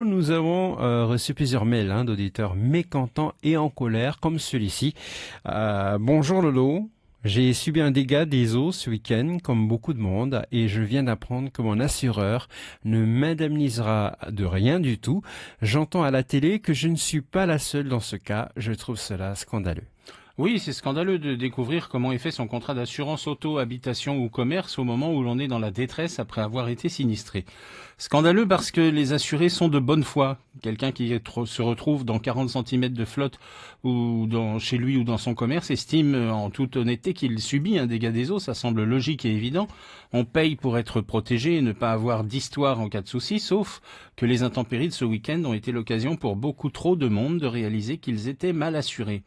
Nous avons reçu plusieurs mails d'auditeurs mécontents et en colère, comme celui-ci. Bonjour Lolo, j'ai subi un dégât des eaux ce week-end, comme beaucoup de monde, et je viens d'apprendre que mon assureur ne m'indemnisera de rien du tout. J'entends à la télé que je ne suis pas la seule dans ce cas. Je trouve cela scandaleux. Oui, c'est scandaleux de découvrir comment est fait son contrat d'assurance auto, habitation ou commerce au moment où l'on est dans la détresse après avoir été sinistré. Scandaleux parce que les assurés sont de bonne foi. Quelqu'un qui se retrouve dans 40 centimètres de flotte chez lui ou dans son commerce estime en toute honnêteté qu'il subit un dégât des eaux. Ça semble logique et évident. On paye pour être protégé et ne pas avoir d'histoire en cas de souci, sauf que les intempéries de ce week-end ont été l'occasion pour beaucoup trop de monde de réaliser qu'ils étaient mal assurés.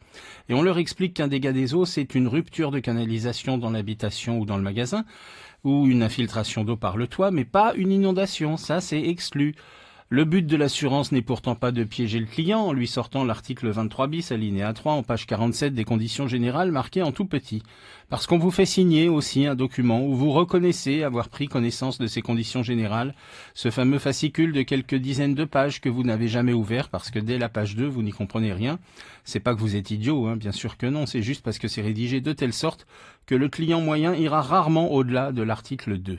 Et on leur explique qu'un dégât des eaux, c'est une rupture de canalisation dans l'habitation ou dans le magasin, ou une infiltration d'eau par le toit, mais pas une inondation, ça c'est exclu. Le but de l'assurance n'est pourtant pas de piéger le client en lui sortant l'article 23 bis alinéa 3 en page 47 des conditions générales marqué en tout petit. Parce qu'on vous fait signer aussi un document où vous reconnaissez avoir pris connaissance de ces conditions générales, ce fameux fascicule de quelques dizaines de pages que vous n'avez jamais ouvert parce que dès la page 2 vous n'y comprenez rien. C'est pas que vous êtes idiot, bien sûr que non, c'est juste parce que c'est rédigé de telle sorte que le client moyen ira rarement au-delà de l'article 2.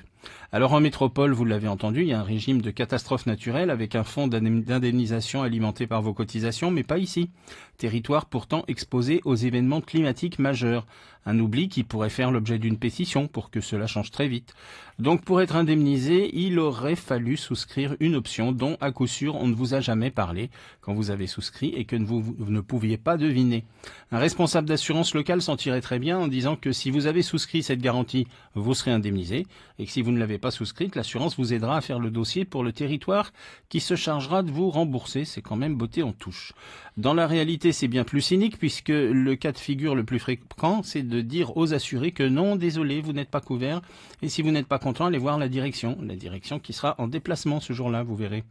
Alors en métropole, vous l'avez entendu, il y a un régime de catastrophe naturelle avec un fonds d'indemnisation alimenté par vos cotisations, mais pas ici. Territoire pourtant exposé aux événements climatiques majeurs. Un oubli qui pourrait faire l'objet d'une pétition pour que cela change très vite. Donc pour être indemnisé, il aurait fallu souscrire une option dont à coup sûr on ne vous a jamais parlé quand vous avez souscrit et que vous ne pouviez pas deviner. Un responsable d'assurance locale s'en tirait très bien en disant que si vous avez souscrit cette garantie, vous serez indemnisé et que si vous ne l'avez pas souscrite, l'assurance vous aidera à faire le dossier pour le territoire qui se chargera de vous rembourser. C'est quand même beauté en touche. Dans la réalité, c'est bien plus cynique puisque le cas de figure le plus fréquent, c'est de dire aux assurés que non, désolé, vous n'êtes pas couvert et si vous n'êtes pas content, allez voir la direction qui sera en déplacement ce jour-là, vous verrez.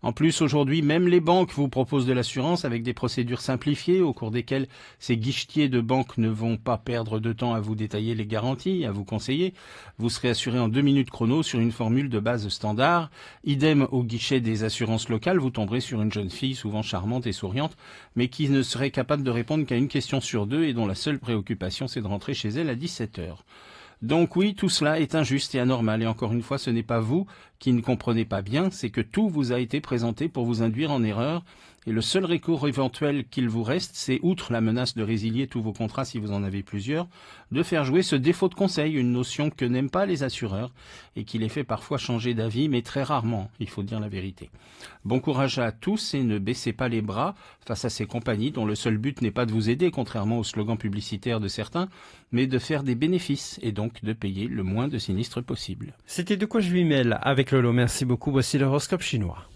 En plus, aujourd'hui, même les banques vous proposent de l'assurance avec des procédures simplifiées au cours desquelles ces guichetiers de banque ne vont pas perdre de temps à vous détailler les garanties, à vous conseiller. Vous serez assuré en 2 minutes chrono sur une formule de base standard. Idem au guichet des assurances locales, vous tomberez sur une jeune fille souvent charmante et souriante, mais qui ne serait capable de répondre qu'à une question sur 2 et dont la seule préoccupation c'est de rentrer chez elle à 17 heures. Donc oui, tout cela est injuste et anormal. Et encore une fois, ce n'est pas vous qui ne comprenez pas bien, c'est que tout vous a été présenté pour vous induire en erreur. Et le seul recours éventuel qu'il vous reste, c'est, outre la menace de résilier tous vos contrats si vous en avez plusieurs, de faire jouer ce défaut de conseil, une notion que n'aiment pas les assureurs et qui les fait parfois changer d'avis, mais très rarement, il faut dire la vérité. Bon courage à tous et ne baissez pas les bras face à ces compagnies dont le seul but n'est pas de vous aider, contrairement aux slogans publicitaires de certains, mais de faire des bénéfices et donc de payer le moins de sinistres possible. C'était De quoi je lui mêle avec Lolo. Merci beaucoup. Voici l'horoscope chinois.